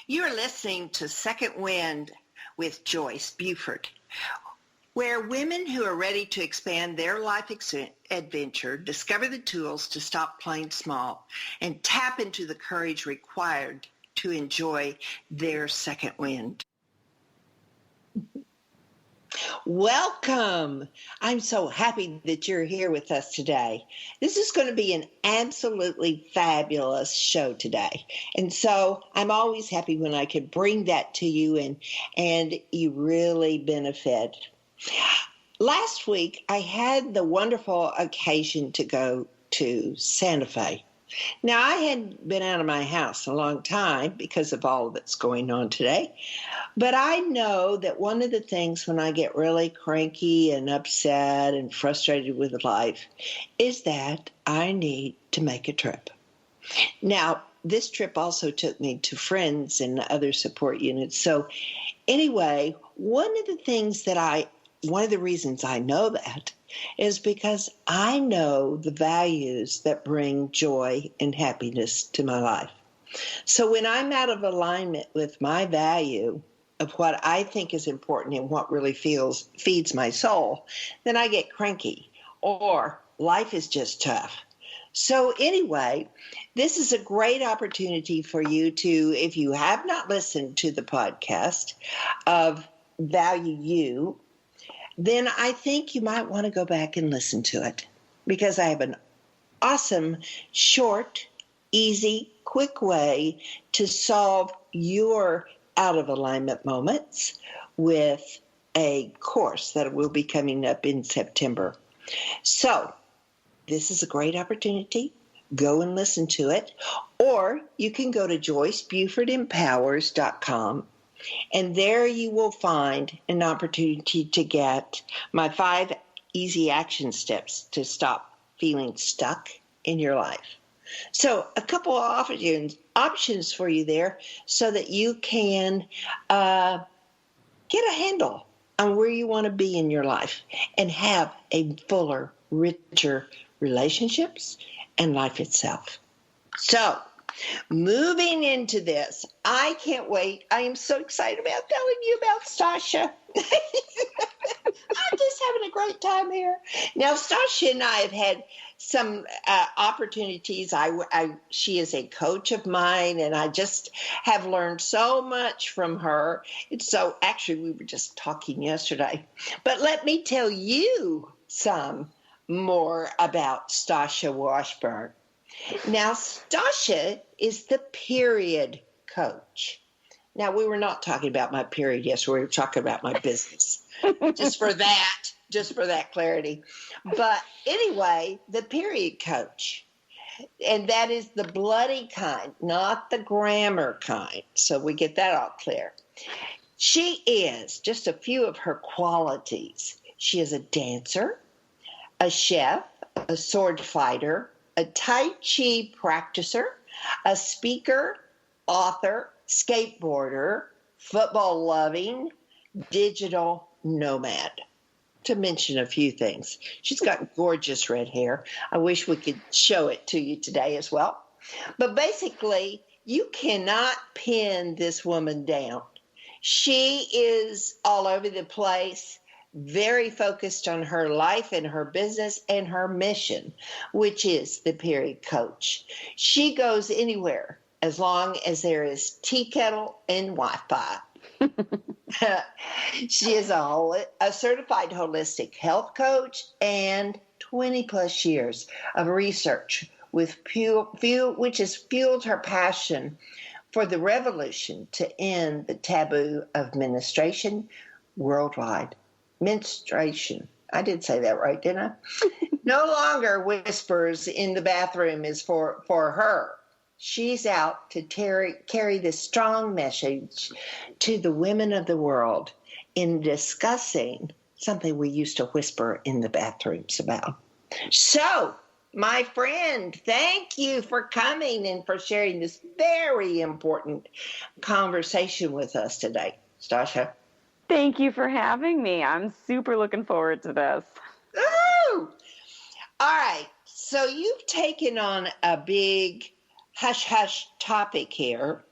You're listening to Second Wind with Joyce Buford, where women who are ready to expand their life adventure discover the tools to stop playing small and tap into the courage required to enjoy their second wind. Welcome. I'm so happy that you're here with us today. This is going to be an absolutely fabulous show today. And so I'm always happy when I can bring that to you and you really benefit. Last week, I had the wonderful occasion to go to Santa Fe. Now, I hadn't been out of my house a long time because of all that's going on today, but I know that one of the things when I get really cranky and upset and frustrated with life is that I need to make a trip. Now, this trip also took me to friends and other support units. So anyway, one of the reasons I know that is because I know the values that bring joy and happiness to my life. So when I'm out of alignment with my value of what I think is important and what really feeds my soul, then I get cranky or life is just tough. So anyway, this is a great opportunity for you to, if you have not listened to the podcast of Value You, then I think you might want to go back and listen to it because I have an awesome, short, easy, quick way to solve your out of alignment moments with a course that will be coming up in September. So this is a great opportunity. Go and listen to it. Or you can go to JoyceBufordEmpowers.com. And there you will find an opportunity to get my 5 easy action steps to stop feeling stuck in your life. So a couple of options for you there so that you can get a handle on where you want to be in your life and have a fuller, richer relationships and life itself. So moving into this, I can't wait. I am so excited about telling you about Stasha. I'm just having a great time here. Now, Stasha and I have had some opportunities. She is a coach of mine, and I just have learned so much from her. And so actually, we were just talking yesterday. But let me tell you some more about Stasha Washburn. Now, Stasha is the period coach. Now, we were not talking about my period yesterday. We were talking about my business. just for that clarity. But anyway, the period coach. And that is the bloody kind, not the grammar kind. So we get that all clear. She is just a few of her qualities. She is a dancer, a chef, a sword fighter, a Tai Chi practicer, a speaker, author, skateboarder, football-loving, digital nomad, to mention a few things. She's got gorgeous red hair. I wish we could show it to you today as well. But basically, you cannot pin this woman down. She is all over the place, very focused on her life and her business and her mission, which is the period coach. She goes anywhere as long as there is tea kettle and Wi-Fi. She is a certified holistic health coach and 20 plus years of research which has fueled her passion for the revolution to end the taboo of menstruation worldwide. Menstruation. I did say that right, didn't I? No longer whispers in the bathroom is for her. She's out to carry this strong message to the women of the world in discussing something we used to whisper in the bathrooms about. So, my friend, thank you for coming and for sharing this very important conversation with us today, Stasha. Thank you for having me. I'm super looking forward to this. Ooh! All right. So you've taken on a big hush-hush topic here.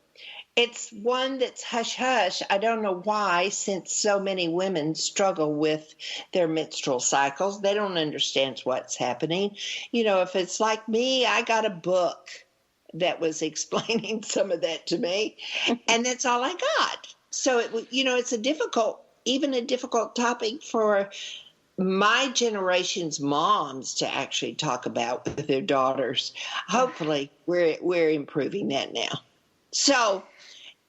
It's one that's hush hush. I don't know why, since so many women struggle with their menstrual cycles. They don't understand what's happening. If it's like me, I got a book that was explaining some of that to me, and that's all I got. So it's even a difficult topic for my generation's moms to actually talk about with their daughters. Hopefully, we're improving that now. So,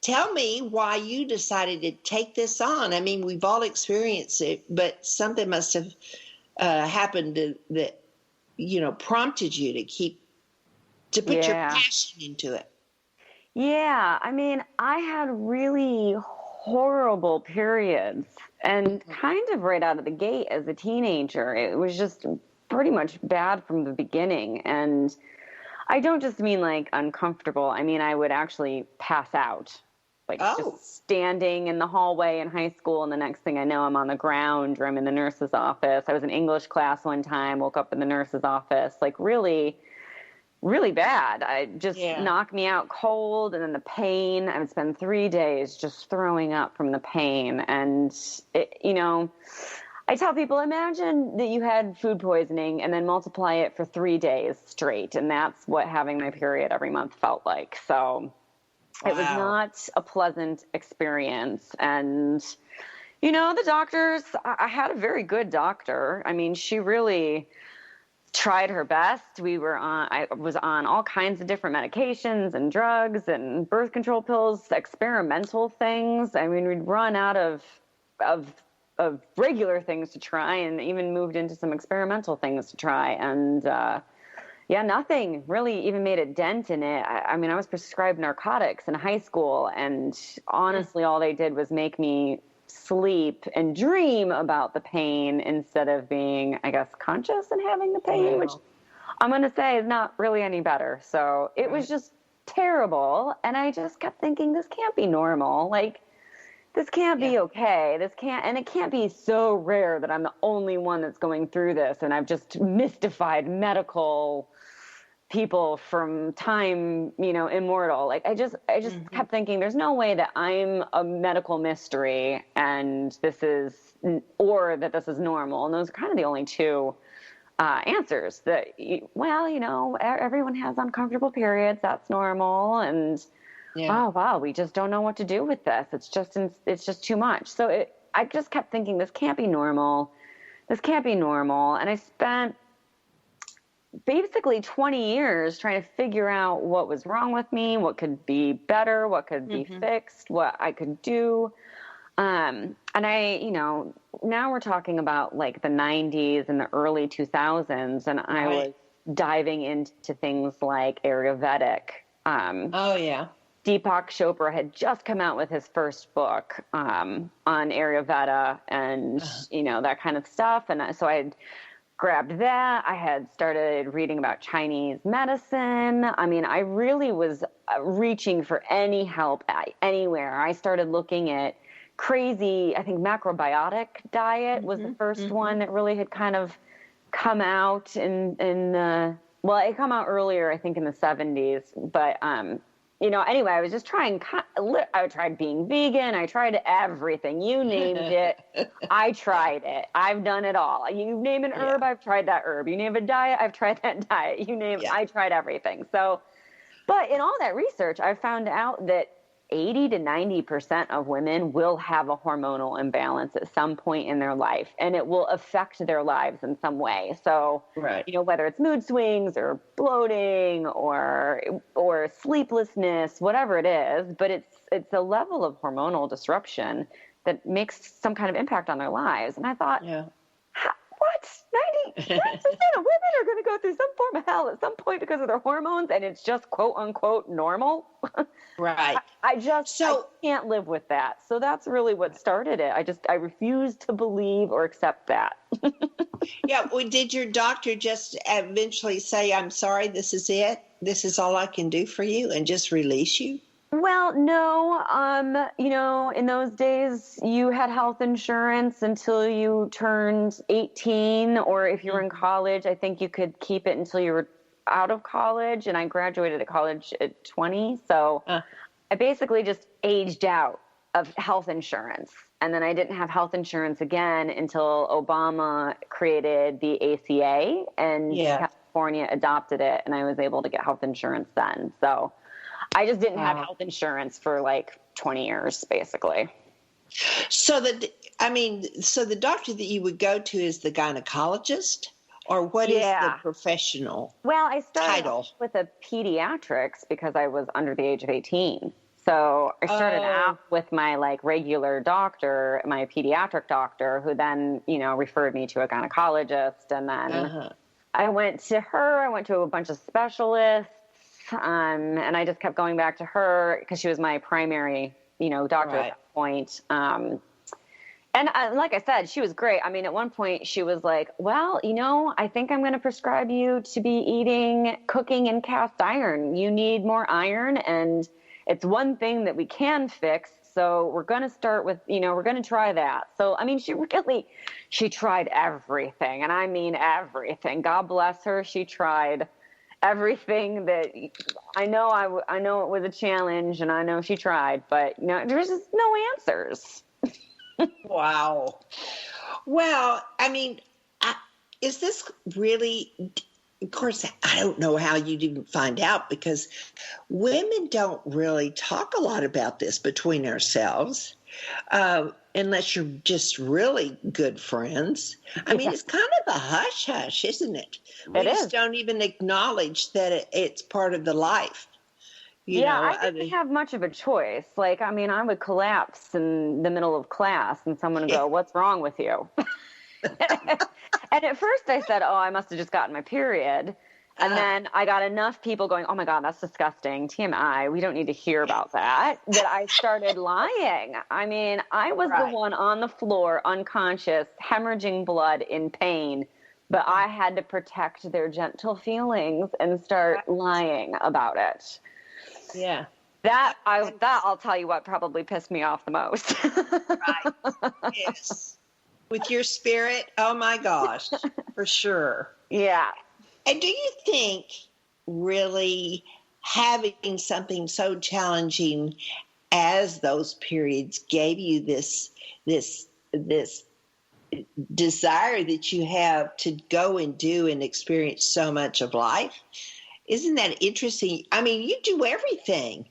tell me why you decided to take this on. I mean, we've all experienced it, but something must have happened that prompted you to put your passion into it. Yeah, I mean, I had really horrible periods and kind of right out of the gate as a teenager. It was just pretty much bad from the beginning. And I don't just mean like uncomfortable. I mean, I would actually pass out, like just standing in the hallway in high school. And the next thing I know, I'm on the ground or I'm in the nurse's office. I was in English class one time, woke up in the nurse's office, like really bad. I just knocked me out cold, and then the pain. I would spend 3 days just throwing up from the pain. And, I tell people, imagine that you had food poisoning and then multiply it for 3 days straight. And that's what having my period every month felt like. So It was not a pleasant experience. And, the doctors, I had a very good doctor. I mean, she really tried her best. I was on all kinds of different medications and drugs and birth control pills, experimental things. I mean, we'd run out of regular things to try, and even moved into some experimental things to try. And, nothing really even made a dent in it. I mean, I was prescribed narcotics in high school, and honestly, all they did was make me sleep and dream about the pain instead of being, I guess, conscious and having the pain, which I'm going to say is not really any better. So it was just terrible. And I just kept thinking, this can't be normal. Like, this can't be okay. And it can't be so rare that I'm the only one that's going through this. And I've just mystified medical people from time, immortal. Like, I just kept thinking, there's no way that I'm a medical mystery and this is normal. And those are kind of the only two answers that, everyone has uncomfortable periods. That's normal. And we just don't know what to do with this. It's just too much. So I just kept thinking, this can't be normal. And I spent basically 20 years trying to figure out what was wrong with me, what could be better, what could be fixed, what I could do. And I, now we're talking about like the 90s and the early 2000s, and I was diving into things like Ayurvedic. Deepak Chopra had just come out with his first book on Ayurveda and, that kind of stuff. And so I had grabbed that. I had started reading about Chinese medicine. I mean, I really was reaching for any help anywhere. I started looking at crazy, I think macrobiotic diet was the first one that really had kind of come out it come out earlier, I think in the 70s, but, anyway, I was just trying, I tried being vegan. I tried everything. You named it. I tried it. I've done it all. You name an herb, I've tried that herb. You name a diet, I've tried that diet. I tried everything. So, but in all that research, I found out that 80 to 90% of women will have a hormonal imbalance at some point in their life, and it will affect their lives in some way. So, whether it's mood swings or bloating or sleeplessness, whatever it is, but it's a level of hormonal disruption that makes some kind of impact on their lives. And I thought, what? 90% of women are going to go through some form of hell at some point because of their hormones, and it's just quote unquote normal. Right. I can't live with that. So that's really what started it. I refuse to believe or accept that. Well, did your doctor just eventually say, I'm sorry, this is it? This is all I can do for you, and just release you? Well, no. In those days, you had health insurance until you turned 18, or if you were in college, I think you could keep it until you were out of college. And I graduated at college at 20. So I basically just aged out of health insurance. And then I didn't have health insurance again until Obama created the ACA and California adopted it. And I was able to get health insurance then. So I just didn't have health insurance for like 20 years, basically. So the doctor that you would go to is the gynecologist, or what is the professional Well, I started title? with a pediatrics because I was under the age of 18. So I started out with my like regular doctor, my pediatric doctor, who then, referred me to a gynecologist. And then I went to her. I went to a bunch of specialists. And I just kept going back to her because she was my primary, doctor at that point. And like I said, she was great. I mean, at one point she was like, well, I think I'm going to prescribe you to be cooking in cast iron. You need more iron, and it's one thing that we can fix. So we're going to start with, we're going to try that. So, I mean, she tried everything. And I mean, everything. God bless her. She tried everything that I know it was a challenge, and I know she tried, but there's just no answers. Wow. Well, I mean, is this really, of course, I don't know how you'd even find out, because women don't really talk a lot about this between ourselves, unless you're just really good friends. I mean, it's kind of a hush-hush, isn't it? We just don't even acknowledge that it's part of the life. I didn't have much of a choice. Like, I mean, I would collapse in the middle of class and someone would go, what's wrong with you? And at first I said, I must have just gotten my period. And then I got enough people going, oh my God, that's disgusting. TMI, we don't need to hear about that. That I started lying. I mean, I was the one on the floor, unconscious, hemorrhaging blood in pain. But I had to protect their gentle feelings and start lying about it. Yeah. That I'll tell you what probably pissed me off the most. Right. Yes. With your spirit, oh my gosh, for sure. Yeah. And do you think really having something so challenging as those periods gave you this desire that you have to go and do and experience so much of life? Isn't that interesting? I mean, you do everything.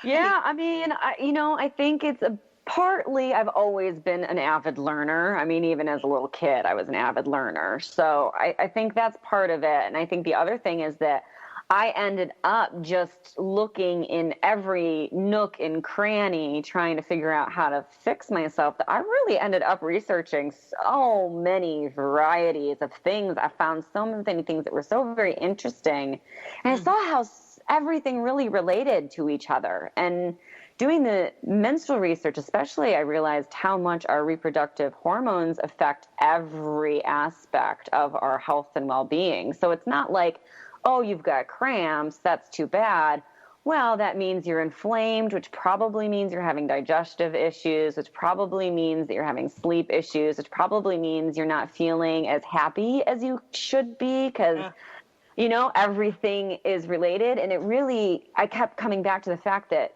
Yeah. I mean, I think it's partly I've always been an avid learner. I mean, even as a little kid, I was an avid learner. So I think that's part of it. And I think the other thing is that I ended up just looking in every nook and cranny, trying to figure out how to fix myself, that I really ended up researching so many varieties of things. I found so many things that were so very interesting. And I saw how everything really related to each other. And doing the menstrual research, especially, I realized how much our reproductive hormones affect every aspect of our health and well-being. So it's not like, oh, you've got cramps, that's too bad. Well, that means you're inflamed, which probably means you're having digestive issues, which probably means that you're having sleep issues, which probably means you're not feeling as happy as you should be, because, everything is related. And I kept coming back to the fact that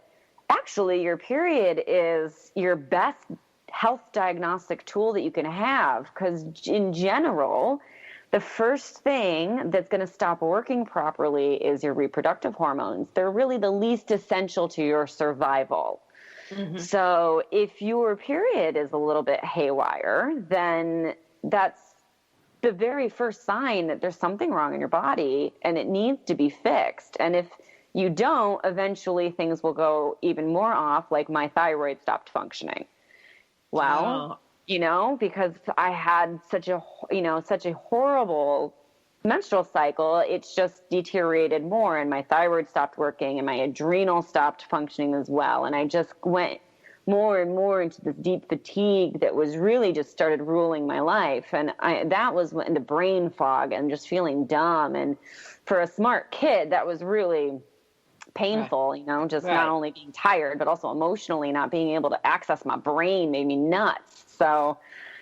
actually your period is your best health diagnostic tool that you can have, because in general, the first thing that's going to stop working properly is your reproductive hormones. They're really the least essential to your survival. Mm-hmm. So if your period is a little bit haywire, then that's the very first sign that there's something wrong in your body and it needs to be fixed. And if you don't, eventually things will go even more off, like my thyroid stopped functioning. Well, because I had such a horrible menstrual cycle, it's just deteriorated more, and my thyroid stopped working and my adrenal stopped functioning as well. And I just went more and more into this deep fatigue that was really just started ruling my life. And that was into brain fog and just feeling dumb. And for a smart kid, that was really painful, not only being tired, but also emotionally not being able to access my brain made me nuts. So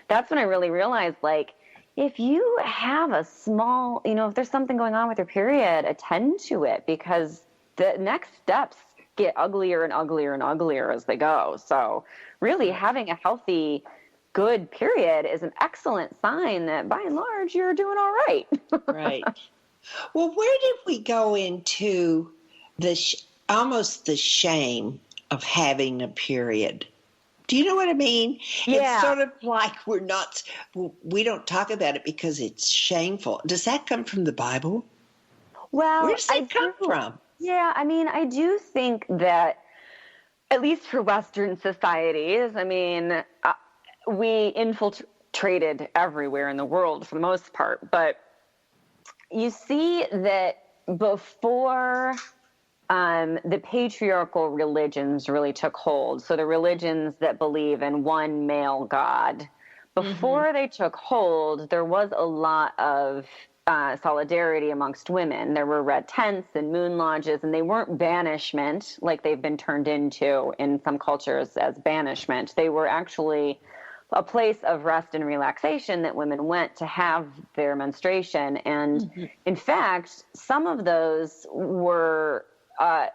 that's when I really realized, like, if you have a small, if there's something going on with your period, attend to it, because the next steps get uglier and uglier and uglier as they go. So really having a healthy, good period is an excellent sign that by and large you're doing all right. Right. Well, where did we go into almost the shame of having a period? Do you know what I mean? Yeah. It's sort of like we don't talk about it because it's shameful. Does that come from the Bible? Well, where does that come from? Yeah, I mean, I do think that, at least for Western societies, I mean, we infiltrated everywhere in the world for the most part. But you see that before the patriarchal religions really took hold, so the religions that believe in one male God, before they took hold, there was a lot of solidarity amongst women. There were red tents and moon lodges, and they weren't banishment like they've been turned into in some cultures as banishment. They were actually a place of rest and relaxation that women went to have their menstruation. And in fact, some of those were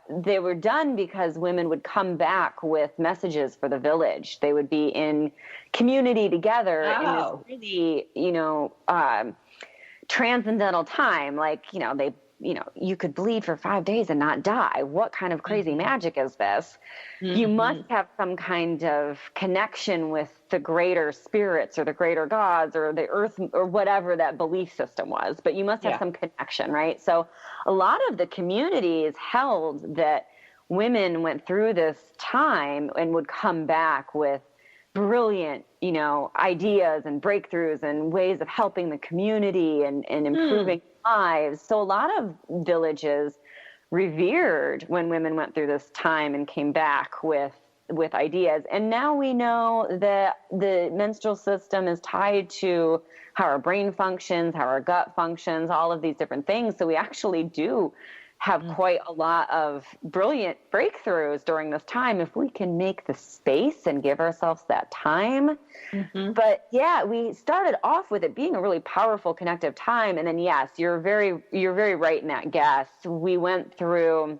they were done because women would come back with messages for the village. They would be in community together in this really, transcendental time. Like, you could bleed for 5 days and not die. What kind of crazy magic is this? You must have some kind of connection with the greater spirits or the greater gods or the earth or whatever that belief system was, but you must have some connection, right? So a lot of the communities held that women went through this time and would come back with brilliant, ideas and breakthroughs and ways of helping the community and improving lives. So a lot of villages revered when women went through this time and came back with ideas. And now we know that the menstrual system is tied to how our brain functions, how our gut functions, all of these different things. So we actually do have quite a lot of brilliant breakthroughs during this time if we can make the space and give ourselves that time. But yeah, we started off with it being a really powerful connective time. And then, yes, you're very right in that guess. We went through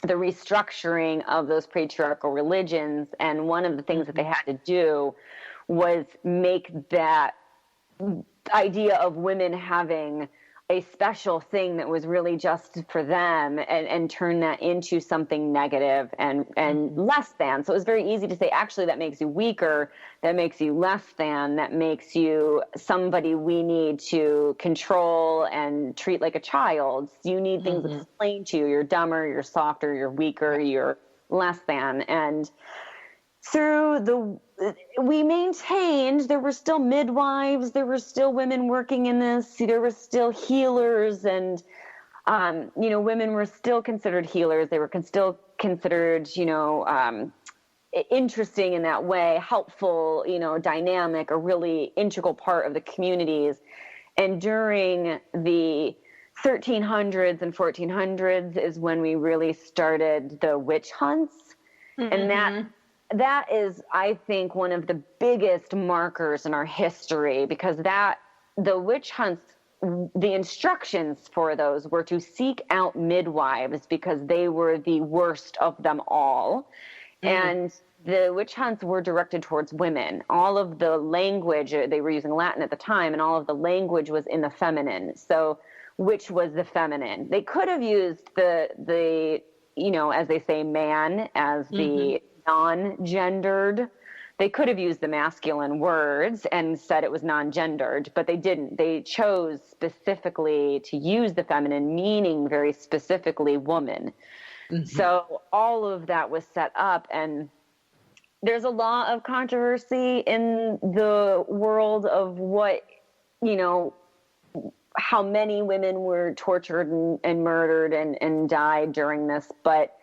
the restructuring of those patriarchal religions. And one of the things that they had to do was make that idea of women having a special thing that was really just for them and turn that into something negative and less than. So it was very easy to say, actually, that makes you weaker, that makes you less than, that makes you somebody we need to control and treat like a child. You need things explained to you. You're dumber, you're softer, you're weaker, you're less than. And we maintained, there were still midwives, there were still women working in this, there were still healers, and, women were still considered healers. They were still considered, interesting in that way, helpful, dynamic, a really integral part of the communities. And during the 1300s and 1400s is when we really started the witch hunts. And that is, I think, one of the biggest markers in our history, because the witch hunts, the instructions for those were to seek out midwives because they were the worst of them all. And the witch hunts were directed towards women. All of the language, they were using Latin at the time, and all of the language was in the feminine. So which was the feminine? They could have used the as they say, man as the non-gendered. They could have used the masculine words and said it was non-gendered, but they didn't. They chose specifically to use the feminine, meaning very specifically woman. So all of that was set up, and there's a lot of controversy in the world of how many women were tortured and murdered and died during this. But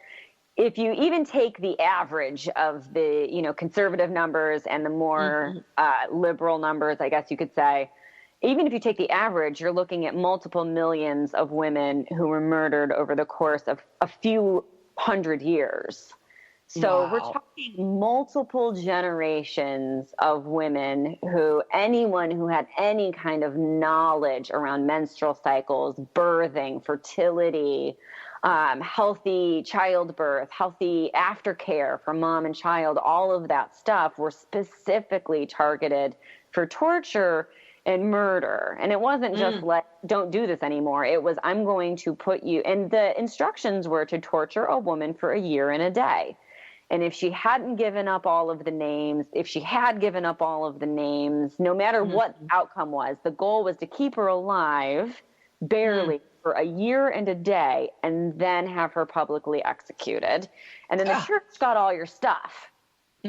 if you even take the average of the, conservative numbers and the more liberal numbers, I guess you could say, even if you take the average, you're looking at multiple millions of women who were murdered over the course of a few hundred years. So we're talking multiple generations of women anyone who had any kind of knowledge around menstrual cycles, birthing, fertility, healthy childbirth, healthy aftercare for mom and child, all of that stuff were specifically targeted for torture and murder. And it wasn't just like, don't do this anymore. It was, I'm going to put you, and the instructions were to torture a woman for a year and a day. And if she hadn't given up all of the names, no matter what the outcome was, the goal was to keep her alive, barely, for a year and a day, and then have her publicly executed. And then the church got all your stuff.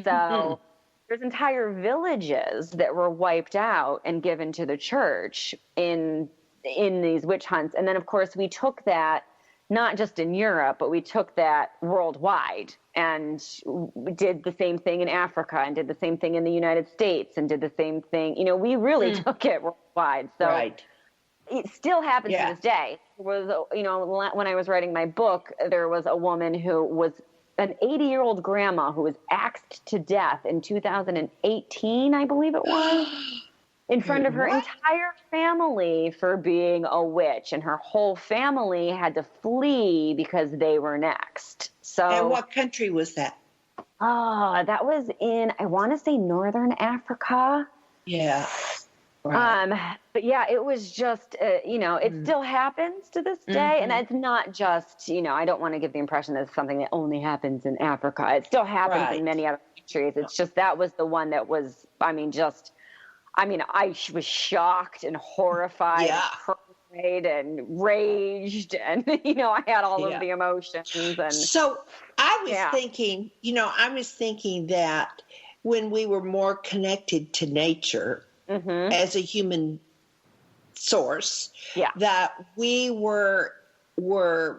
So there's entire villages that were wiped out and given to the church in these witch hunts. And then, of course, we took that, not just in Europe, but we took that worldwide and did the same thing in Africa and did the same thing in the United States and did the same thing. You know, we really took it worldwide. So it still happens to this day. There was, you know, when I was writing my book, there was a woman who was an 80-year-old grandma who was axed to death in 2018, I believe it was, in front of her entire family for being a witch. And her whole family had to flee because they were next. So, and what country was that? That was in, I want to say, Northern Africa. Yeah. Right. But yeah, it was just, you know, it still happens to this day. And it's not just, you know, I don't want to give the impression that it's something that only happens in Africa. It still happens in many other countries. It's just, that was the one that was, I was shocked and horrified and raged. And, you know, I had all of the emotions. And so I was thinking, you know, that when we were more connected to nature, as a human source, that we were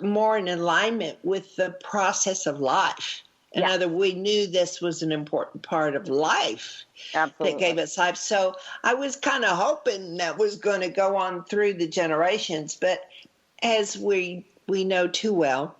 more in alignment with the process of life. In other words, we knew this was an important part of life that gave us life. So I was kind of hoping that was going to go on through the generations. But as we know too well,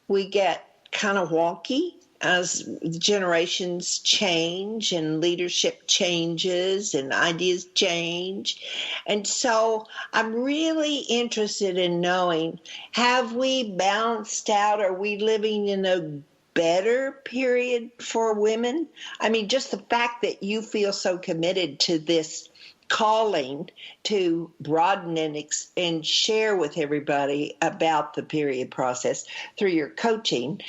we get kind of wonky as generations change and leadership changes and ideas change. And so I'm really interested in knowing, have we balanced out? Are we living in a better period for women? I mean, just the fact that you feel so committed to this calling to broaden and share with everybody about the period process through your coaching,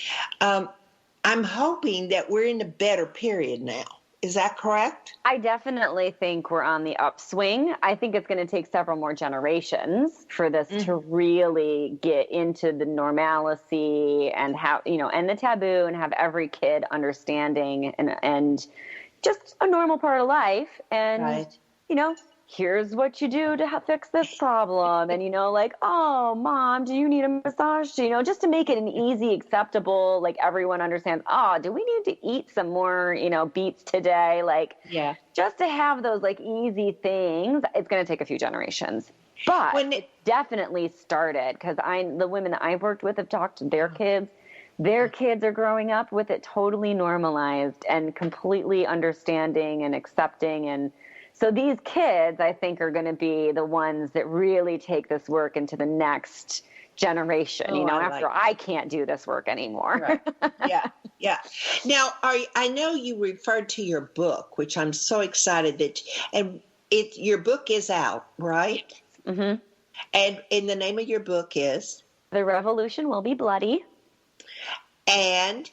I'm hoping that we're in a better period now. Is that correct? I definitely think we're on the upswing. I think it's going to take several more generations for this to really get into the normalcy and how, you know, and the taboo, and have every kid understanding and just a normal part of life. And, you know, here's what you do to fix this problem. And, you know, like, oh, Mom, do you need a massage? You know, just to make it an easy, acceptable, like everyone understands, oh, do we need to eat some more, you know, beets today? Like, just to have those like easy things, it's going to take a few generations. But it definitely started, because the women that I've worked with have talked to their kids. Their kids are growing up with it totally normalized and completely understanding and accepting. And so these kids, I think, are going to be the ones that really take this work into the next generation, you know, after I can't do this work anymore. Yeah. Now, I know you referred to your book, which I'm so excited your book is out, right? And the name of your book is? The Revolution Will Be Bloody. And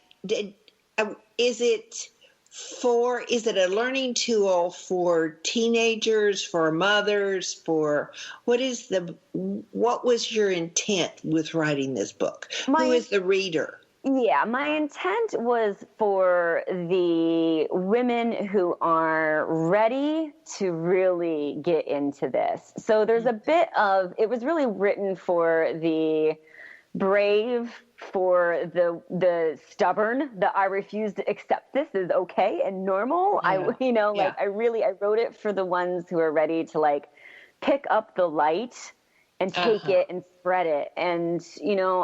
is it a learning tool for teenagers, for mothers, what was your intent with writing this book? Who is the reader? Yeah, my intent was for the women who are ready to really get into this. So there's a bit of, it was really written for the brave, for the stubborn, that I refuse to accept this is okay and normal. I wrote it for the ones who are ready to like pick up the light and take it and read it, and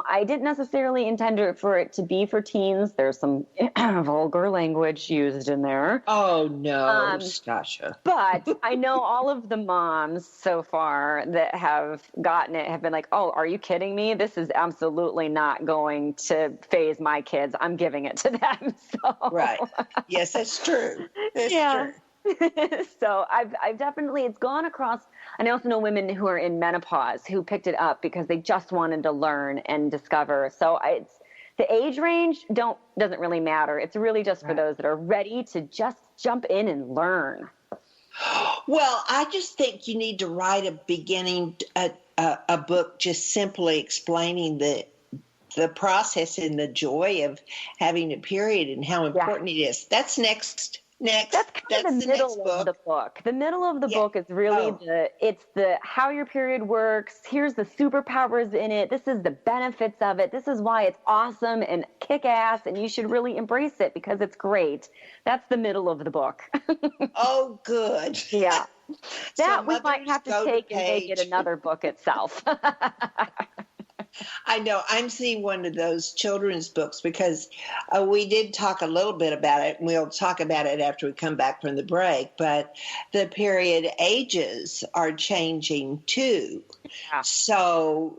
I didn't necessarily intend for it to be for teens. There's some vulgar language used in there. Oh no, Stasha. But I know all of the moms so far that have gotten it have been like, "Oh, are you kidding me? This is absolutely not going to phase my kids. I'm giving it to them." So. Right. Yes, that's true. That's true. So I've definitely, it's gone across, and I also know women who are in menopause who picked it up because they just wanted to learn and discover. So it's, the age range doesn't really matter. It's really just for those that are ready to just jump in and learn. Well, I just think you need to write a book just simply explaining the process and the joy of having a period and how important it is. That's next. That's kind of the middle of the book. The middle of the book is really it's the how your period works. Here's the superpowers in it. This is the benefits of it. This is why it's awesome and kick ass, and you should really embrace it because it's great. That's the middle of the book. Oh, good. Yeah. That so we might have to take and make it another book itself. I know. I'm seeing one of those children's books because we did talk a little bit about it, and we'll talk about it after we come back from the break, but the period ages are changing too. Yeah. So,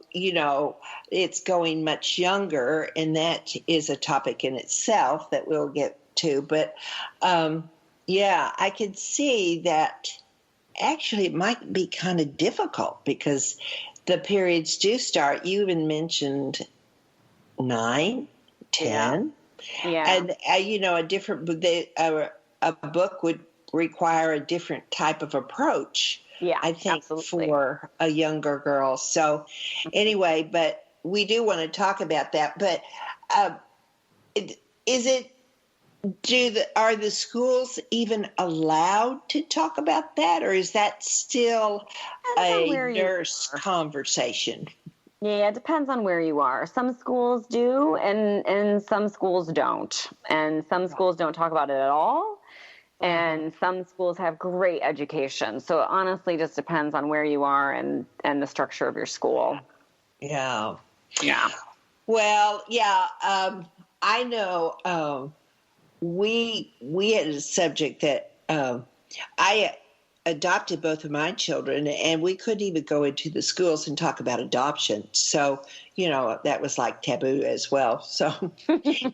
it's going much younger, and that is a topic in itself that we'll get to. But, I could see that actually it might be kind of difficult because the periods do start. You even mentioned 9, 10. Yeah. And, a book would require a different type of approach, I think, absolutely. for a younger girl. So anyway, but we do want to talk about that. But are the schools even allowed to talk about that, or is that still a nurse conversation? Yeah, it depends on where you are. Some schools do, and some schools don't. And some schools don't talk about it at all. And some schools have great education. So it honestly just depends on where you are and the structure of your school. Yeah. Yeah. Well, I know. We had a subject that I adopted both of my children, and we couldn't even go into the schools and talk about adoption. So, that was like taboo as well. So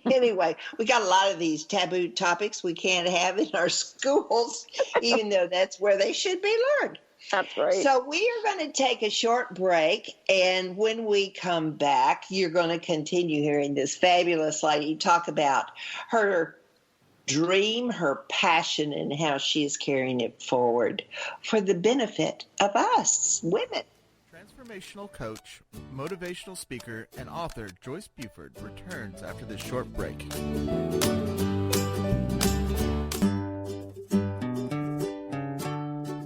anyway, we got a lot of these taboo topics we can't have in our schools, even though that's where they should be learned. That's right. So we are going to take a short break, and when we come back, you're going to continue hearing this fabulous lady talk about her dream, her passion, and how she is carrying it forward for the benefit of us women. Transformational coach, motivational speaker, and author Joyce Buford returns after this short break.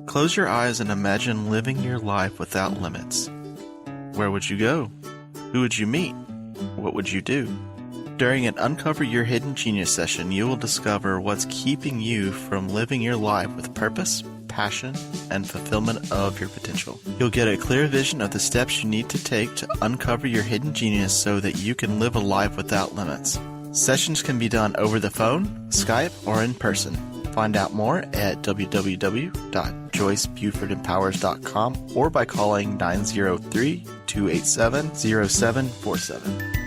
Close your eyes and imagine living your life without limits. Where would you go? Who would you meet? What would you do? During an Uncover Your Hidden Genius session, you will discover what's keeping you from living your life with purpose, passion, and fulfillment of your potential. You'll get a clear vision of the steps you need to take to uncover your hidden genius so that you can live a life without limits. Sessions can be done over the phone, Skype, or in person. Find out more at www.joycebufordempowers.com or by calling 903-287-0747.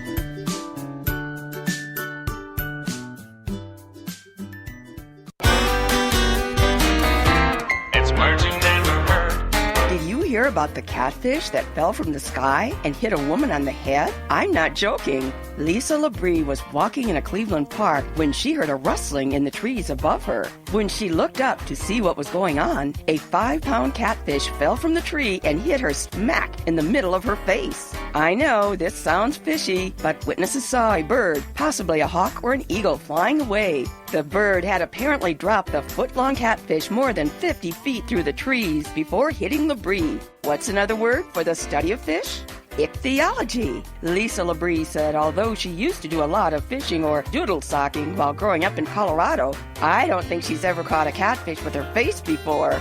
About the catfish that fell from the sky and hit a woman on the head? I'm not joking. Lisa Labrie was walking in a Cleveland park when she heard a rustling in the trees above her. When she looked up to see what was going on, a 5-pound catfish fell from the tree and hit her smack in the middle of her face. I know this sounds fishy, but witnesses saw a bird, possibly a hawk or an eagle, flying away. The bird had apparently dropped the foot-long catfish more than 50 feet through the trees before hitting Labrie. What's another word for the study of fish? Ichthyology. Lisa Labrie said although she used to do a lot of fishing or doodle socking while growing up in Colorado, I don't think she's ever caught a catfish with her face before.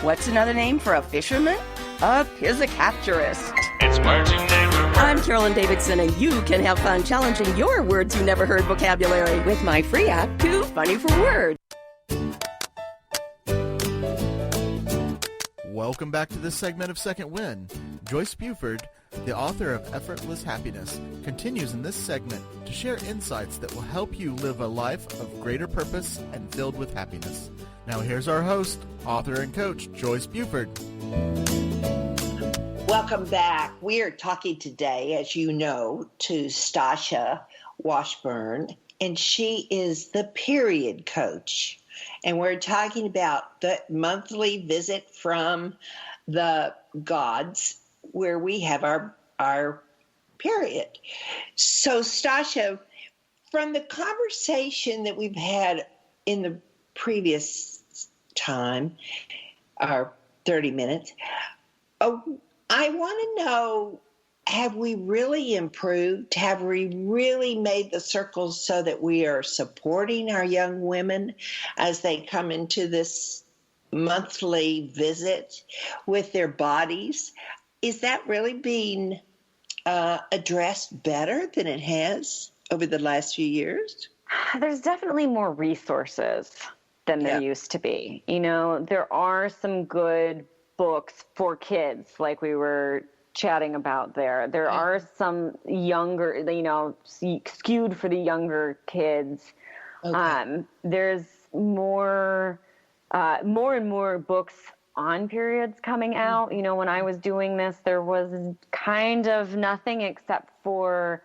What's another name for a fisherman? A piscicapturist. It's words you never heard. I'm Carolyn Davidson, and you can have fun challenging your words you never heard vocabulary with my free app, Too Funny for Words. Welcome back to this segment of Second Wind. Joyce Buford, the author of Effortless Happiness, continues in this segment to share insights that will help you live a life of greater purpose and filled with happiness. Now here's our host, author and coach, Joyce Buford. Welcome back. We are talking today, as you know, to Stasha Washburn, and she is the period coach. And we're talking about the monthly visit from the gods where we have our period. So, Stasha, from the conversation that we've had in the previous time, our 30 minutes, I want to know, have we really improved? Have we really made the circles so that we are supporting our young women as they come into this monthly visit with their bodies? Is that really being addressed better than it has over the last few years? There's definitely more resources than there used to be. You know, there are some good books for kids, like we were chatting about there. There are some younger, you know, skewed for the younger kids. Okay. There's more and more books on periods coming out. You know, when I was doing this, there was kind of nothing except for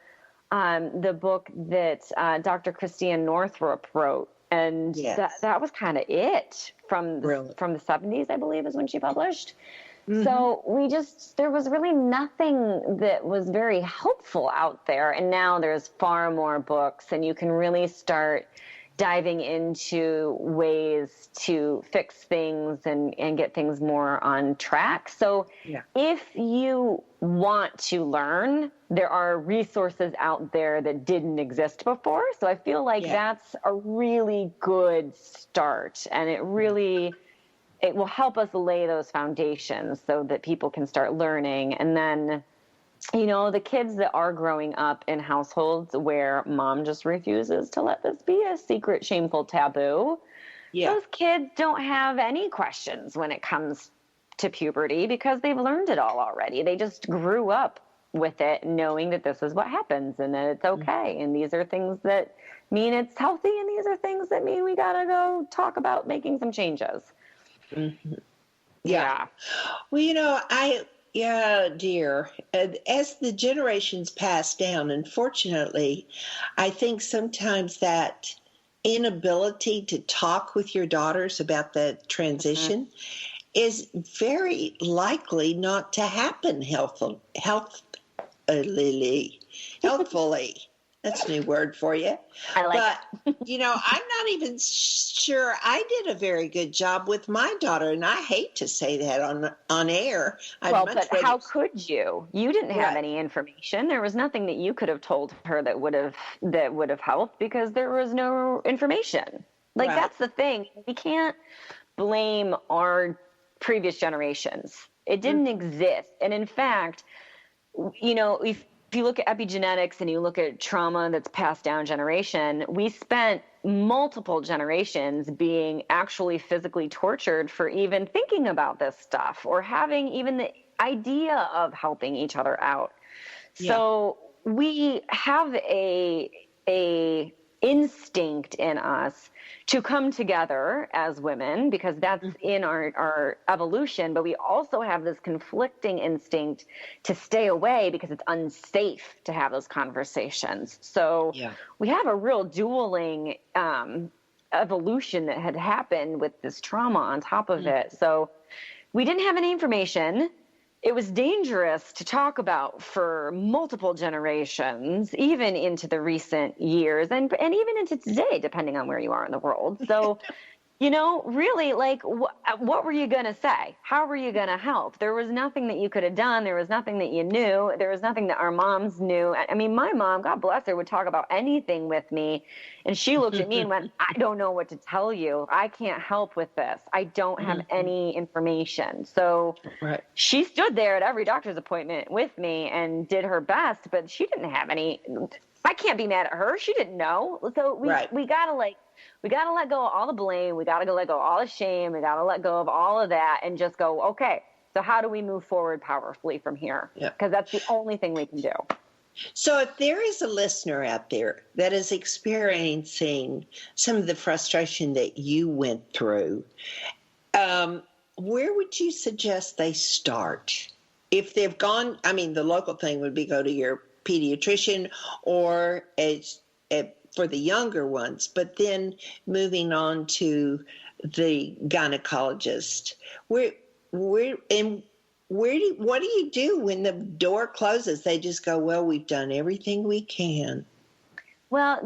the book that Dr. Christiane Northrup wrote. And that was kind of it from the 70s, I believe, is when she published. Mm-hmm. So there was really nothing that was very helpful out there. And now there's far more books, and you can really start diving into ways to fix things and get things more on track. So if you want to learn, there are resources out there that didn't exist before. So I feel like that's a really good start, and it will help us lay those foundations so that people can start learning. And then, you know, the kids that are growing up in households where mom just refuses to let this be a secret, shameful taboo, those kids don't have any questions when it comes to puberty because they've learned it all already. They just grew up with it, knowing that this is what happens and that it's okay. And these are things that mean it's healthy, and these are things that mean we got to go talk about making some changes. Mm-hmm. Yeah. Well, you know, dear, as the generations pass down, unfortunately, I think sometimes that inability to talk with your daughters about the transition is very likely not to happen healthfully. That's a new word for you. I like it. You know, I'm not even sure I did a very good job with my daughter, and I hate to say that on air. How could you? You didn't have any information. There was nothing that you could have told her that would have helped because there was no information. That's the thing. We can't blame our previous generations. It didn't exist. And in fact, you know, if you look at epigenetics and you look at trauma that's passed down generation, we spent multiple generations being actually physically tortured for even thinking about this stuff or having even the idea of helping each other out. So we have a instinct in us to come together as women because that's in our evolution, but we also have this conflicting instinct to stay away because it's unsafe to have those conversations. So we have a real dueling evolution that had happened with this trauma on top of it. So we didn't have any information. It was dangerous to talk about for multiple generations, even into the recent years and even into today, depending on where you are in the world. So Really, like, what were you going to say? How were you going to help? There was nothing that you could have done. There was nothing that you knew. There was nothing that our moms knew. I mean, my mom, God bless her, would talk about anything with me. And she looked at me and went, I don't know what to tell you. I can't help with this. I don't have any information. So she stood there at every doctor's appointment with me and did her best, but she didn't have any. I can't be mad at her. She didn't know. So we got to we got to let go of all the blame. We got to let go of all the shame. We got to let go of all of that and just go, okay, so how do we move forward powerfully from here? Because that's the only thing we can do. So if there is a listener out there that is experiencing some of the frustration that you went through, where would you suggest they start? If they've gone, I mean, the local thing would be go to your pediatrician or for the younger ones, but then moving on to the gynecologist. What do you do when the door closes? They just go, well, we've done everything we can. Well,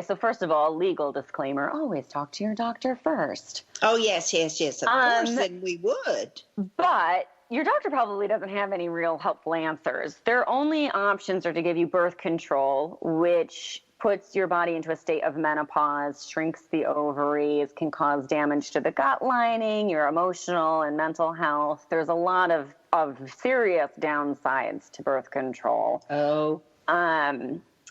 so first of all, legal disclaimer, always talk to your doctor first. Oh, yes, of course, then we would. But your doctor probably doesn't have any real helpful answers. Their only options are to give you birth control, which puts your body into a state of menopause, shrinks the ovaries, can cause damage to the gut lining, your emotional and mental health. There's a lot of serious downsides to birth control. Oh.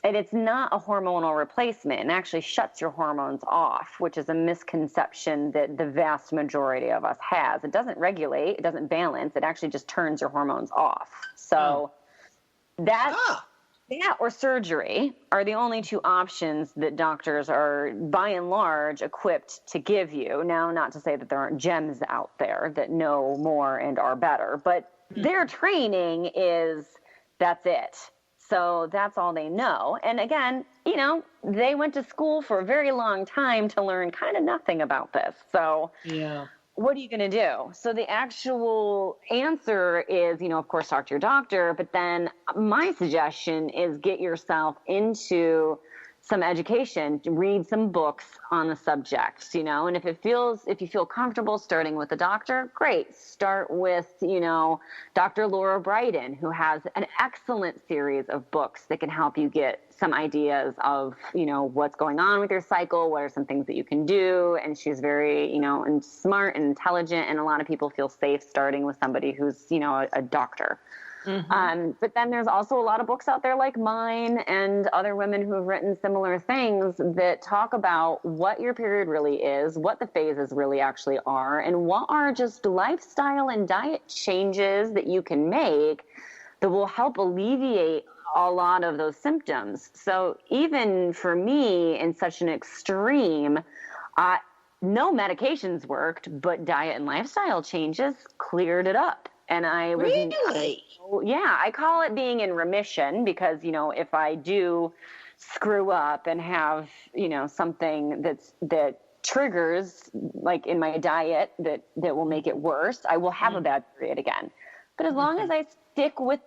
And it's not a hormonal replacement, and actually shuts your hormones off, which is a misconception that the vast majority of us has. It doesn't regulate, it doesn't balance, it actually just turns your hormones off. So that or surgery are the only two options that doctors are, by and large, equipped to give you. Now, not to say that there aren't gems out there that know more and are better, but their training is, that's it. So that's all they know. And again, they went to school for a very long time to learn kind of nothing about this. So what are you going to do? So the actual answer is, of course, talk to your doctor. But then my suggestion is get yourself into some education, read some books on the subject, and if you feel comfortable starting with a doctor, great. Start with, Dr. Laura Brydon, who has an excellent series of books that can help you get some ideas of, what's going on with your cycle, what are some things that you can do. And she's very, and smart and intelligent. And a lot of people feel safe starting with somebody who's, a doctor. But then there's also a lot of books out there like mine and other women who have written similar things that talk about what your period really is, what the phases really actually are, and what are just lifestyle and diet changes that you can make that will help alleviate a lot of those symptoms. So even for me in such an extreme, no medications worked, but diet and lifestyle changes cleared it up. And I was really? I call it being in remission because, if I do screw up and have, something that triggers like in my diet that will make it worse, I will have a bad period again. But as long as I stick with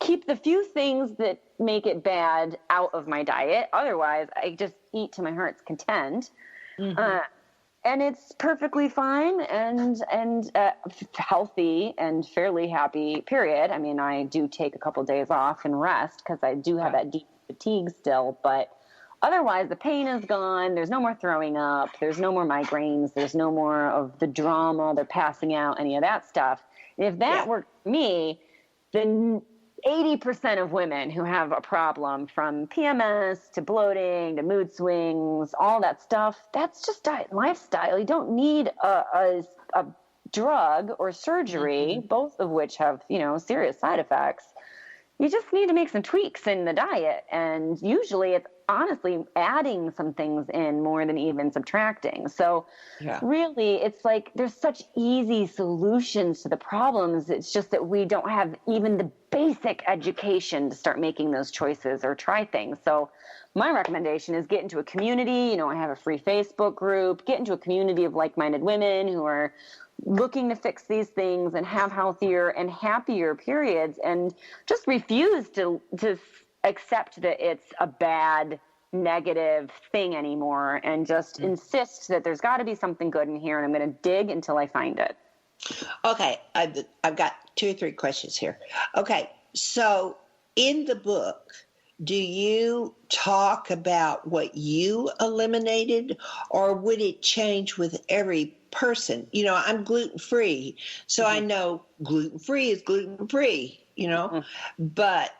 keep the few things that make it bad out of my diet, otherwise I just eat to my heart's content. And it's perfectly fine and healthy and fairly happy period. I mean, I do take a couple of days off and rest because I do have that deep fatigue still, but otherwise the pain is gone. There's no more throwing up. There's no more migraines. There's no more of the drama, the passing out, any of that stuff. And if that worked for me, then 80% of women who have a problem, from PMS to bloating to mood swings, all that stuff, that's just diet and lifestyle. You don't need a drug or surgery, both of which have, serious side effects. You just need to make some tweaks in the diet. And usually it's honestly adding some things in more than even subtracting. So really, it's like there's such easy solutions to the problems. It's just that we don't have even the basic education to start making those choices or try things. So my recommendation is get into a community. I have a free Facebook group. Get into a community of like-minded women who are looking to fix these things and have healthier and happier periods, and just refuse to accept that it's a bad negative thing anymore and just insist that there's got to be something good in here, and I'm going to dig until I find it. Okay, I've got 2 or 3 questions here. Okay, so in the book, do you talk about what you eliminated, or would it change with every person? You know, I'm gluten-free, so I know gluten-free is gluten-free, you know, but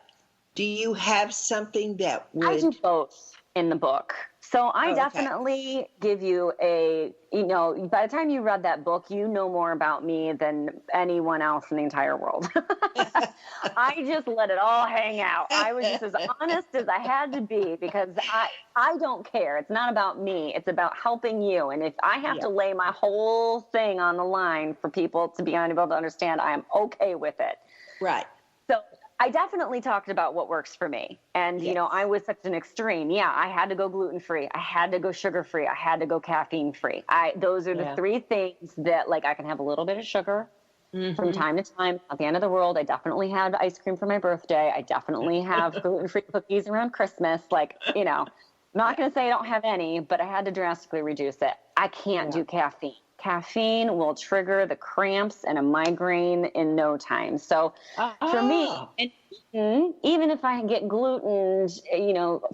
do you have something that would... I do both in the book. So I definitely give you by the time you read that book, you know more about me than anyone else in the entire world. I just let it all hang out. I was just as honest as I had to be, because I don't care. It's not about me. It's about helping you. And if I have to lay my whole thing on the line for people to be able to understand, I am okay with it. Right. So I definitely talked about what works for me. And, you know, I was such an extreme. Yeah, I had to go gluten-free. I had to go sugar-free. I had to go caffeine-free. Those are the 3 things that, like, I can have a little bit of sugar from time to time. At the end of the world, I definitely had ice cream for my birthday. I definitely have gluten-free cookies around Christmas. Like, you know, I'm not going to say I don't have any, but I had to drastically reduce it. I can't do caffeine. Caffeine will trigger the cramps and a migraine in no time. So for me, and even if I get gluten,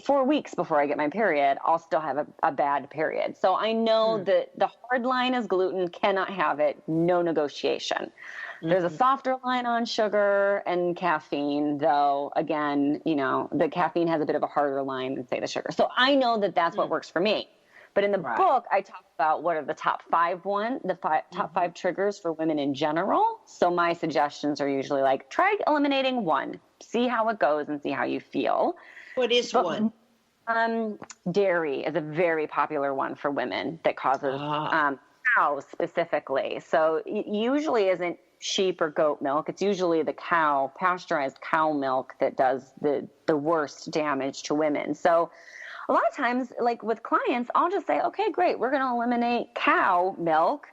4 weeks before I get my period, I'll still have a bad period. So I know that the hard line is gluten, cannot have it, no negotiation. There's a softer line on sugar and caffeine, though, again, the caffeine has a bit of a harder line than, say, the sugar. So I know that that's what works for me. But in the book, I talk about what are the top 5 top 5 triggers for women in general. So my suggestions are usually like, try eliminating 1, see how it goes and see how you feel. What is 1? Dairy is a very popular one for women that causes cows specifically. So it usually isn't sheep or goat milk. It's usually the pasteurized cow milk that does the worst damage to women. So a lot of times, like with clients, I'll just say, okay, great, we're going to eliminate cow milk.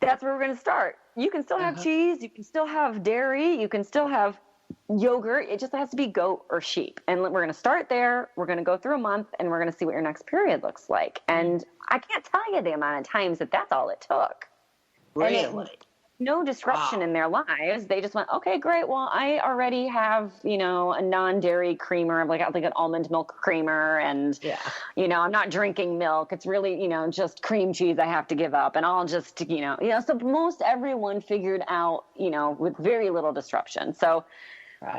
That's where we're going to start. You can still have cheese. You can still have dairy. You can still have yogurt. It just has to be goat or sheep. And we're going to start there. We're going to go through a month, and we're going to see what your next period looks like. And I can't tell you the amount of times that's all it took. Really? No disruption in their lives. They just went, okay, great. Well, I already have, a non-dairy creamer, like an almond milk creamer. And, I'm not drinking milk. It's really, just cream cheese I have to give up. And I'll just, so most everyone figured out, with very little disruption. So,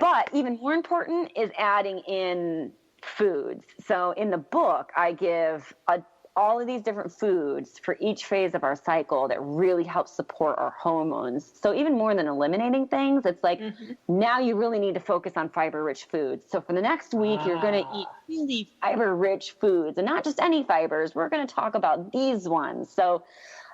but even more important is adding in foods. So in the book, I give all of these different foods for each phase of our cycle that really help support our hormones. So even more than eliminating things, it's like now you really need to focus on fiber-rich foods. So for the next week, you're going to eat really fiber-rich foods, and not just any fibers. We're going to talk about these ones. So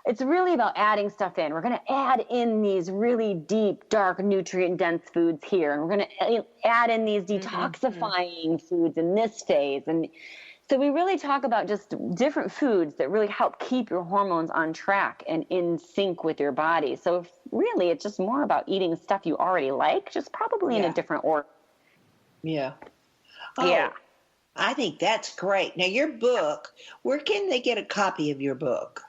it's really about adding stuff in. We're going to add in these really deep, dark, nutrient-dense foods here, and we're going to add in these detoxifying foods in this phase. And so we really talk about just different foods that really help keep your hormones on track and in sync with your body. So really, it's just more about eating stuff you already like, just probably in a different order. Yeah. Oh, I think that's great. Now, your book, where can they get a copy of your book?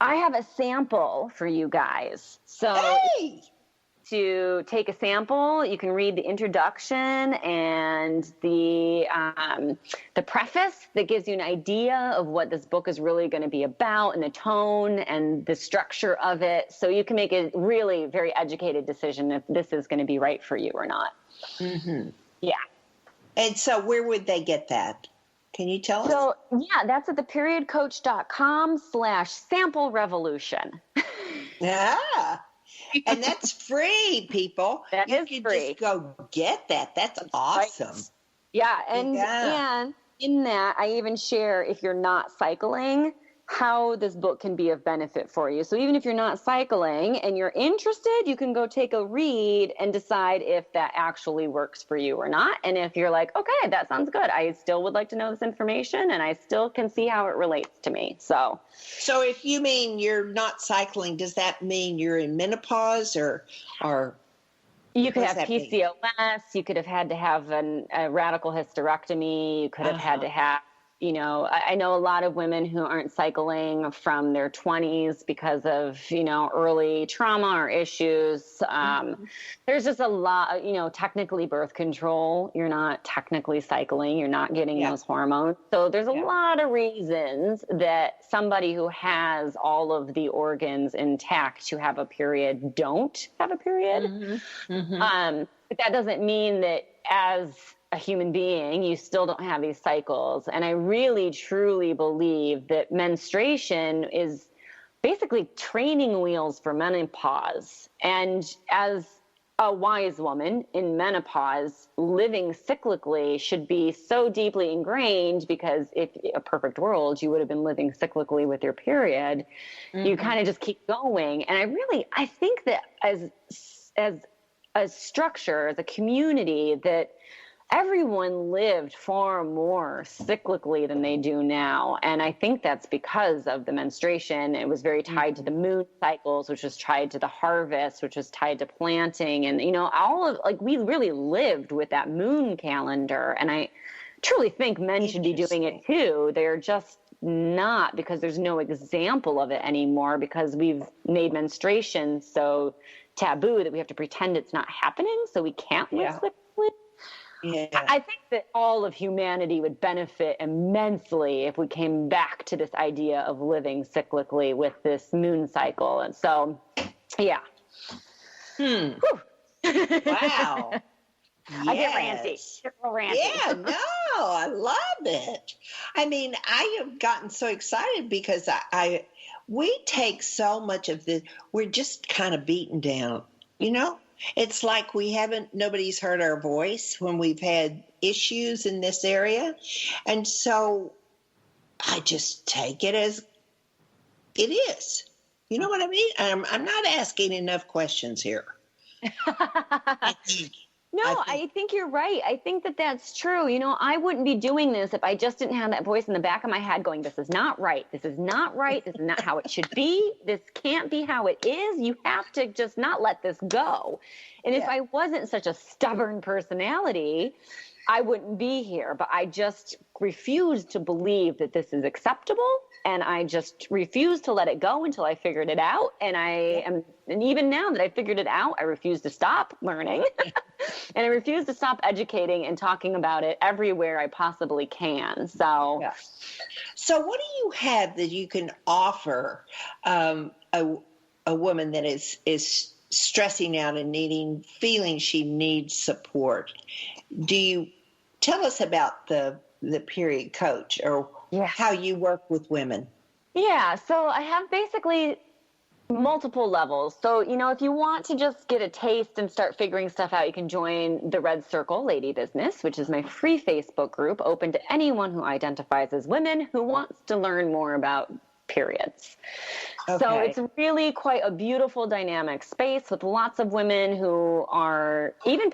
I have a sample for you guys. So to take a sample, you can read the introduction and the preface that gives you an idea of what this book is really going to be about, and the tone and the structure of it. So you can make a really very educated decision if this is going to be right for you or not. Yeah. And so where would they get that? Can you tell us? So, that's at theperiodcoach.com/sample revolution. Yeah. And that's free, people. That is free. You can just go get that. That's awesome. Right. Yeah, and in that, I even share, if you're not cycling, how this book can be of benefit for you. So even if you're not cycling and you're interested, you can go take a read and decide if that actually works for you or not. And if you're like, okay, that sounds good, I still would like to know this information, and I still can see how it relates to me. So if you mean you're not cycling, does that mean you're in menopause or You could What have does that mean? PCOS. You could have had to have a radical hysterectomy. You could have had to have, I know a lot of women who aren't cycling from their 20s because of, early trauma or issues. There's just a lot, technically birth control. You're not technically cycling. You're not getting those hormones. So there's a lot of reasons that somebody who has all of the organs intact to have a period don't have a period. But that doesn't mean that as a human being, you still don't have these cycles. And I really, truly believe that menstruation is basically training wheels for menopause. And as a wise woman in menopause, living cyclically should be so deeply ingrained, because if a perfect world, you would have been living cyclically with your period. You kind of just keep going. And I think that as a structure, as a community, that everyone lived far more cyclically than they do now. And I think that's because of the menstruation. It was very tied to the moon cycles, which was tied to the harvest, which was tied to planting. And, we really lived with that moon calendar. And I truly think men should be doing it too. They're just not, because there's no example of it anymore, because we've made menstruation so taboo that we have to pretend it's not happening, so we can't live cyclically. I think that all of humanity would benefit immensely if we came back to this idea of living cyclically with this moon cycle. And so, Wow. I get ranty. Yeah, no, I love it. I mean, I have gotten so excited because we take so much of this. We're just kind of beaten down, It's like nobody's heard our voice when we've had issues in this area. And so I just take it as it is. You know what I mean? I'm not asking enough questions here. I think you're right. I think that that's true. I wouldn't be doing this if I just didn't have that voice in the back of my head going, this is not right. This is not right. This is not how it should be. This can't be how it is. You have to just not let this go. And if I wasn't such a stubborn personality, I wouldn't be here. But I just refuse to believe that this is acceptable. And I just refuse to let it go until I figured it out. And even now that I figured it out, I refuse to stop learning. And I refuse to stop educating and talking about it everywhere I possibly can. So what do you have that you can offer a woman that is stressing out and feeling she needs support? Do you tell us about the period coach, or how you work with women? Yeah, so I have basically multiple levels. So, if you want to just get a taste and start figuring stuff out, you can join the Red Circle Lady Business, which is my free Facebook group open to anyone who identifies as women who wants to learn more about periods. Okay. So it's really quite a beautiful dynamic space with lots of women who are even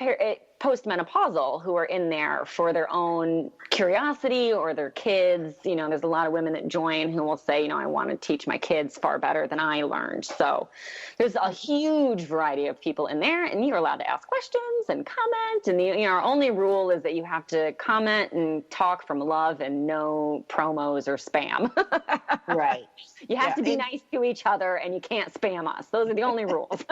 postmenopausal, who are in there for their own curiosity or their kids. There's a lot of women that join who will say, I want to teach my kids far better than I learned. So there's a huge variety of people in there, and you're allowed to ask questions and comment. And our only rule is that you have to comment and talk from love and no promos or spam. Right. You have to be nice to each other, and you can't spam us. Those are the only rules.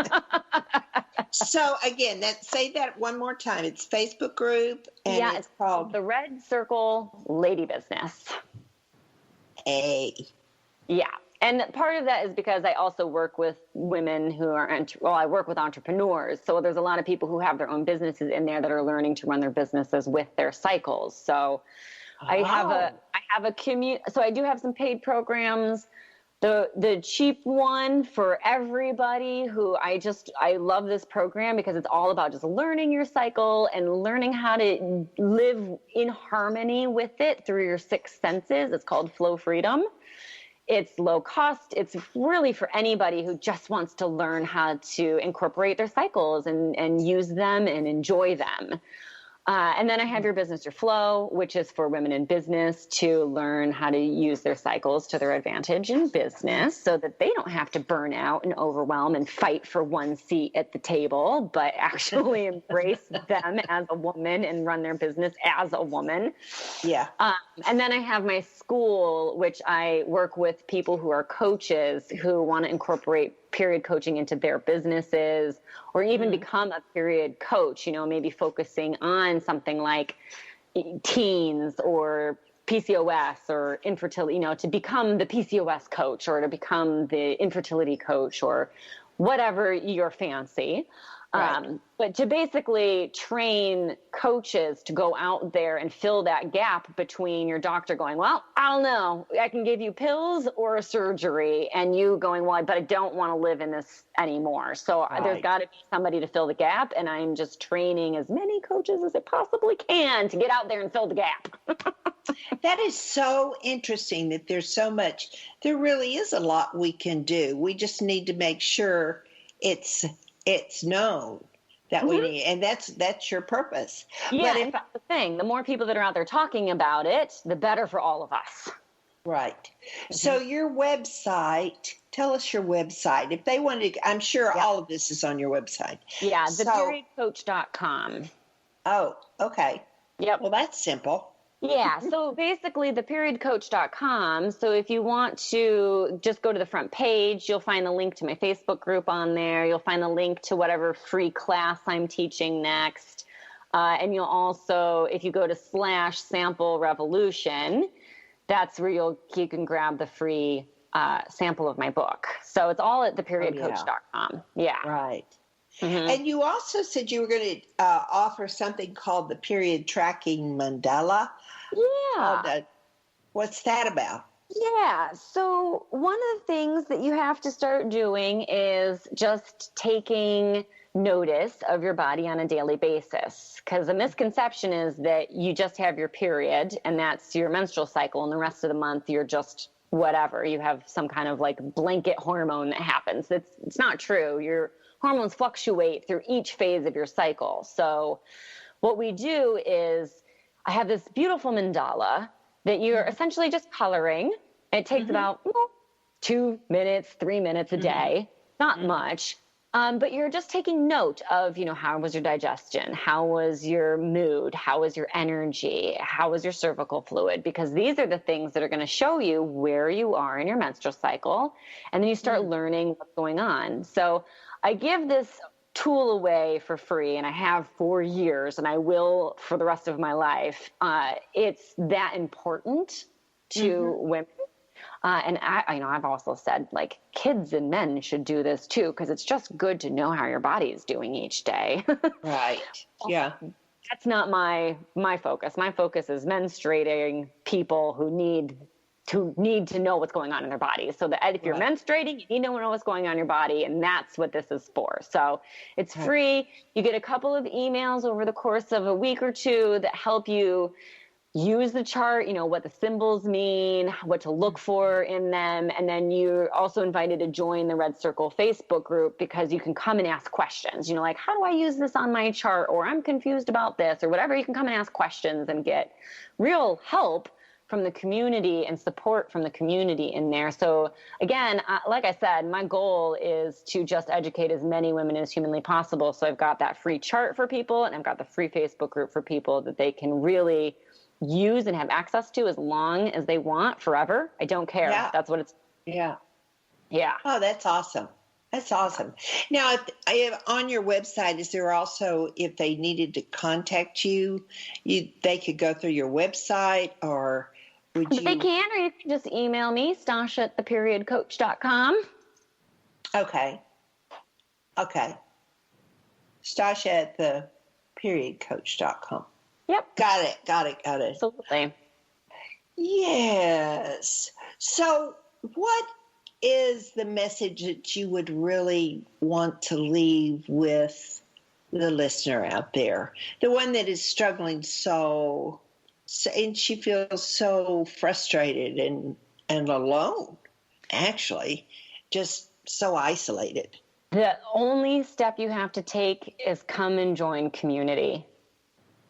So again, say that one more time. It's Facebook group, and it's called the Red Circle Lady Business. Yeah. And part of that is because I also work with women who I work with entrepreneurs. So there's a lot of people who have their own businesses in there that are learning to run their businesses with their cycles. So I have a commute. So I do have some paid programs. The cheap one for everybody who I love this program because it's all about just learning your cycle and learning how to live in harmony with it through your 6 senses. It's called Flow Freedom. It's low cost. It's really for anybody who just wants to learn how to incorporate their cycles and use them and enjoy them. And then I have Your Business, Your Flow, which is for women in business to learn how to use their cycles to their advantage in business so that they don't have to burn out and overwhelm and fight for one seat at the table, but actually embrace them as a woman and run their business as a woman. Yeah. And then I have my school, which I work with people who are coaches who want to incorporate period coaching into their businesses, or even become a period coach, maybe focusing on something like teens or PCOS or infertility, to become the PCOS coach or to become the infertility coach or whatever your fancy. Right. But to basically train coaches to go out there and fill that gap between your doctor going, well, I don't know, I can give you pills or a surgery, and you going, well, but I don't want to live in this anymore. So there's got to be somebody to fill the gap, and I'm just training as many coaches as I possibly can to get out there and fill the gap. That is so interesting that there's so much. There really is a lot we can do. We just need to make sure it's known that we need, and that's your purpose. Yeah, in fact, the thing, the more people that are out there talking about it, the better for all of us. Right. So your website, tell us your website. If they wanted to, I'm sure all of this is on your website. Yeah, theperiodcoach.com. Oh, okay. Yep. Well, that's simple. Yeah, so basically theperiodcoach.com. So if you want to just go to the front page, you'll find the link to my Facebook group on there. You'll find the link to whatever free class I'm teaching next. And you'll also, if you go to /sample revolution, that's where you can grab the free sample of my book. So it's all at theperiodcoach.com. Yeah. Right. Mm-hmm. And you also said you were going to offer something called the Period Tracking Mandala. Yeah. What's that about? Yeah. So one of the things that you have to start doing is just taking notice of your body on a daily basis. Because the misconception is that you just have your period and that's your menstrual cycle, and the rest of the month you're just whatever. You have some kind of like blanket hormone that happens. It's not true. Your hormones fluctuate through each phase of your cycle. So what we do is I have this beautiful mandala that you're essentially just coloring. It takes about 2 minutes, 3 minutes a day, not much. But you're just taking note of, how was your digestion? How was your mood? How was your energy? How was your cervical fluid? Because these are the things that are going to show you where you are in your menstrual cycle. And then you start learning what's going on. So I give this tool away for free, and I have for years, and I will for the rest of my life. It's that important to women. And I've also said, like, kids and men should do this too, because it's just good to know how your body is doing each day. Right. Yeah. That's not my focus. My focus is menstruating people who need to know what's going on in their bodies. So that if you're menstruating, you need to know what's going on in your body, and that's what this is for. So it's free. You get a couple of emails over the course of a week or two that help you use the chart, what the symbols mean, what to look for in them. And then you're also invited to join the Red Circle Facebook group, because you can come and ask questions, like, how do I use this on my chart? Or I'm confused about this or whatever. You can come and ask questions and get real help from the community and support from the community in there. So again, like I said, my goal is to just educate as many women as humanly possible. So I've got that free chart for people, and I've got the free Facebook group for people that they can really use and have access to as long as they want, forever. I don't care. Yeah. That's what it's. Yeah. Yeah. Oh, that's awesome. That's awesome. Now, if on your website, is there also, if they needed to contact you, they could go through your website, or would you? They can, or you can just email me, Stasha@theperiodcoach.com. Okay. Stasha@theperiodcoach.com. Yep. Got it. Absolutely. Yes. So what is the message that you would really want to leave with the listener out there? The one that is struggling so and she feels so frustrated and alone, actually, just so isolated. The only step you have to take is come and join community.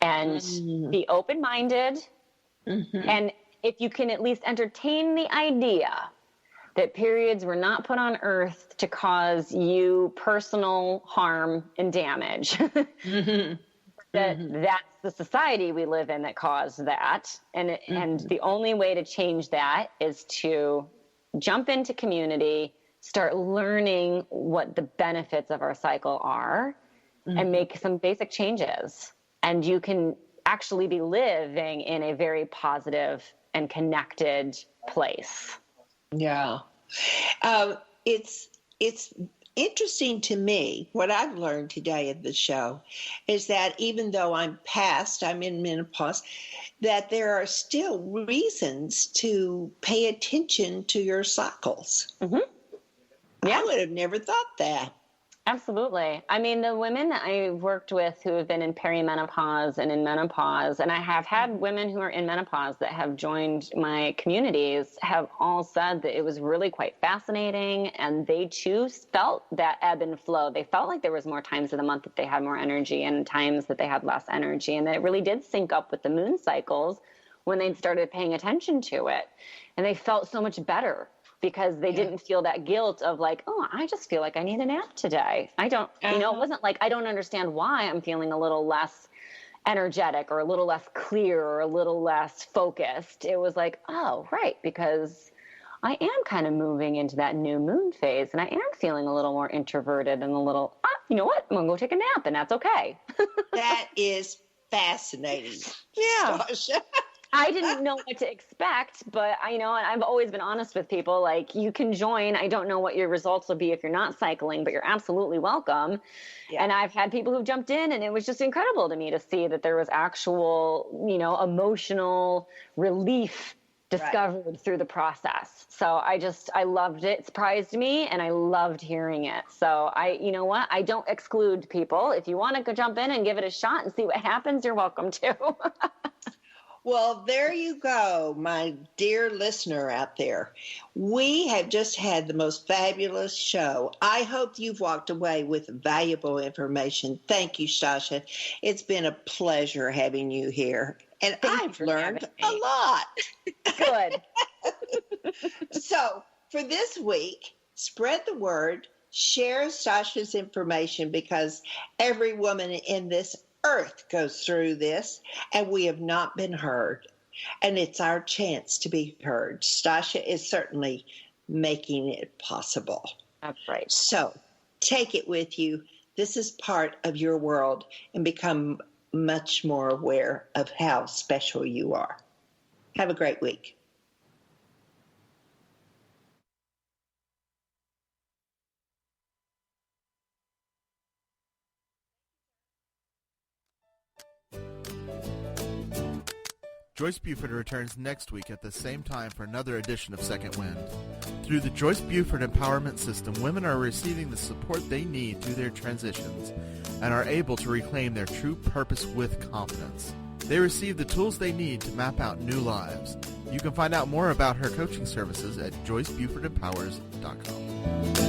and be open-minded. And if you can at least entertain the idea that periods were not put on earth to cause you personal harm and damage, that's the society we live in that caused that. And the only way to change that is to jump into community, start learning what the benefits of our cycle are, and make some basic changes. And you can actually be living in a very positive and connected place. Yeah. It's interesting to me, what I've learned today at the show is that even though I'm in menopause, that there are still reasons to pay attention to your cycles. Yeah. I would have never thought that. Absolutely. I mean, the women that I've worked with who have been in perimenopause and in menopause, and I have had women who are in menopause that have joined my communities, have all said that it was really quite fascinating, and they too felt that ebb and flow. They felt like there was more times of the month that they had more energy and times that they had less energy, and that it really did sync up with the moon cycles when they started paying attention to it. And they felt so much better, because they didn't feel that guilt of like, oh, I just feel like I need a nap today. I don't, it wasn't like, I don't understand why I'm feeling a little less energetic or a little less clear or a little less focused. It was like, oh, right, because I am kind of moving into that new moon phase, and I am feeling a little more introverted and a little, you know what, I'm going to go take a nap, and that's okay. That is fascinating. Yeah. I didn't know what to expect, but and I've always been honest with people. Like, you can join. I don't know what your results will be if you're not cycling, but you're absolutely welcome. Yeah. And I've had people who jumped in, and it was just incredible to me to see that there was actual, emotional relief discovered through the process. So I loved it. It surprised me, and I loved hearing it. So I don't exclude people. If you want to go jump in and give it a shot and see what happens, you're welcome to. Well, there you go, my dear listener out there. We have just had the most fabulous show. I hope you've walked away with valuable information. Thank you, Stasha. It's been a pleasure having you here. And I've learned a lot. Good. So for this week, spread the word, share Stasha's information, because every woman in this earth goes through this, and we have not been heard. And it's our chance to be heard. Stasha is certainly making it possible. That's right. So take it with you. This is part of your world, and become much more aware of how special you are. Have a great week. Joyce Buford returns next week at the same time for another edition of Second Wind. Through the Joyce Buford Empowerment System, women are receiving the support they need through their transitions and are able to reclaim their true purpose with confidence. They receive the tools they need to map out new lives. You can find out more about her coaching services at joycebufordempowers.com.